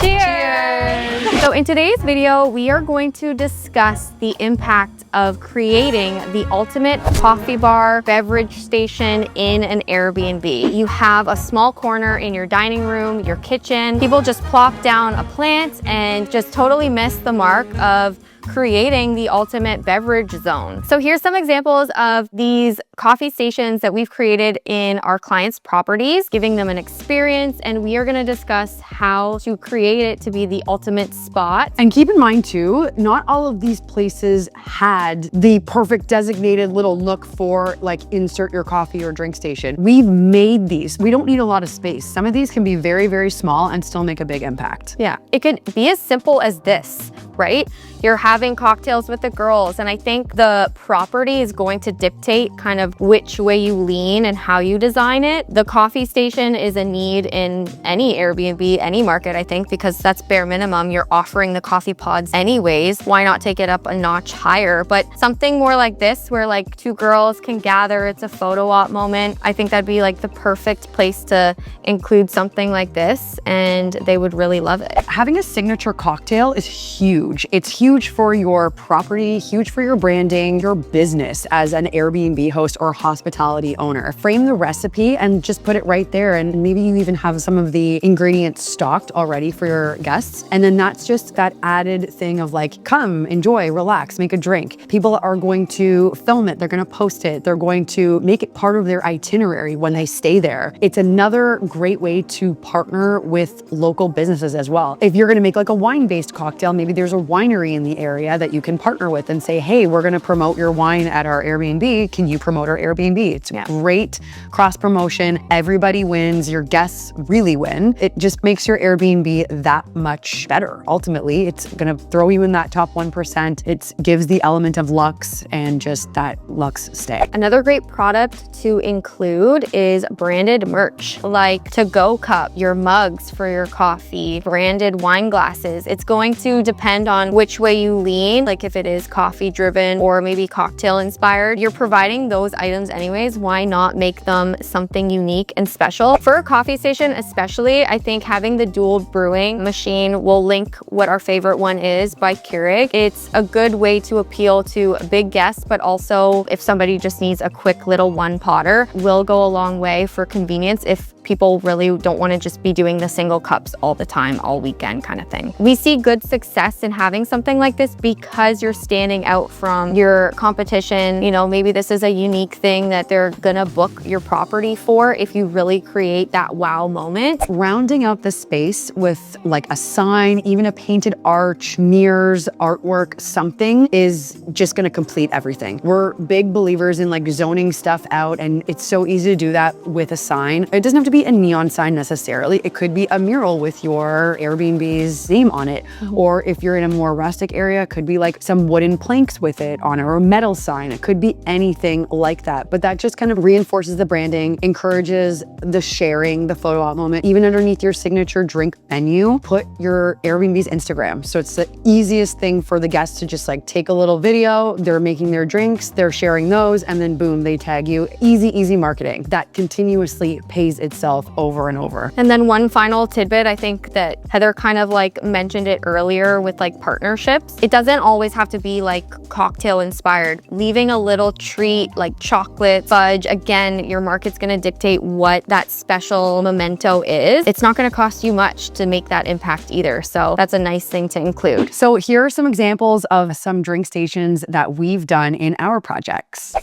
Cheers! So in today's video, we are going to discuss the impact of creating the ultimate coffee bar beverage station in an Airbnb. You have a small corner in your dining room, your kitchen. People just plop down a plant and just totally miss the mark of creating the ultimate beverage zone. So here's some examples of these coffee stations that we've created in our clients' properties, giving them an experience, and we are going to discuss how to create it to be the ultimate spot. And keep in mind too, not all of these places had the perfect designated little nook for like insert your coffee or drink station. We've made these. We don't need a lot of space. Some of these can be very, very small and still make a big impact. Yeah, it could be as simple as this, right? You're having cocktails with the girls, and I think the property is going to dictate kind of which way you lean and how you design it. The coffee station is a need in any Airbnb, any market, I think, because that's bare minimum. You're offering the coffee pods anyways. Why not take it up a notch higher? But something more like this, where like two girls can gather, it's a photo op moment. I think that'd be like the perfect place to include something like this, and they would really love it. Having a signature cocktail is huge. It's huge for your property, huge for your branding, your business as an Airbnb host or hospitality owner. Frame the recipe and just put it right there. And maybe you even have some of the ingredients stocked already for your guests. And then that's just that added thing of like, come, enjoy, relax, make a drink. People are going to film it. They're going to post it. They're going to make it part of their itinerary when they stay there. It's another great way to partner with local businesses as well. If you're going to make like a wine-based cocktail, maybe there's a winery in the area that you can partner with and say, hey, we're going to promote your wine at our Airbnb. Can you promote our Airbnb? It's great cross promotion. Everybody wins. Your guests really win. It just makes your Airbnb that much better. Ultimately, it's going to throw you in that top 1%. It gives the element of luxe and just that luxe stay. Another great product to include is branded merch, like to-go cup, your mugs for your coffee, branded wine glasses. It's going to depend on which way you lean, like if it is coffee driven or maybe cocktail inspired. You're providing those items anyways. Why not make them something unique and special? For a coffee station especially, I think having the dual brewing machine, will link what our favorite one is by Keurig. It's a good way to appeal to big guests, but also if somebody just needs a quick little one potter, will go a long way for convenience if people really don't want to just be doing the single cups all the time, all weekend kind of thing. We see good success in having something like this because you're standing out from your competition. You know, maybe this is a unique thing that they're gonna book your property for if you really create that wow moment. Rounding out the space with like a sign, even a painted arch, mirrors, artwork, something is just gonna complete everything. We're big believers in like zoning stuff out, and it's so easy to do that with a sign. It doesn't have to be a neon sign necessarily. It could be a mural with your Airbnb's name on it. Or if you're in a more rustic area, it could be like some wooden planks with it on it, or a metal sign. It could be anything like that. But that just kind of reinforces the branding, encourages the sharing, the photo op moment. Even underneath your signature drink menu, put your Airbnb's Instagram. So it's the easiest thing for the guests to just like take a little video. They're making their drinks, they're sharing those, and then boom, they tag you. Easy, easy marketing that continuously pays itself over and over. And then one final tidbit, I think that Heather kind of like mentioned it earlier with like partnerships. It doesn't always have to be like cocktail inspired. Leaving a little treat like chocolate, fudge, again, your market's gonna dictate what that special memento is. It's not gonna cost you much to make that impact either. So that's a nice thing to include. So here are some examples of some drink stations that we've done in our projects.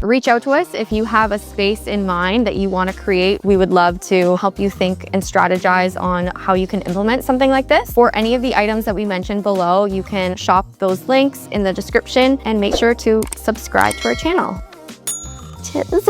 Reach out to us if you have a space in mind that you want to create. We would love to help you think and strategize on how you can implement something like this. For any of the items that we mentioned below, you can shop those links in the description and make sure to subscribe to our channel. Cheers.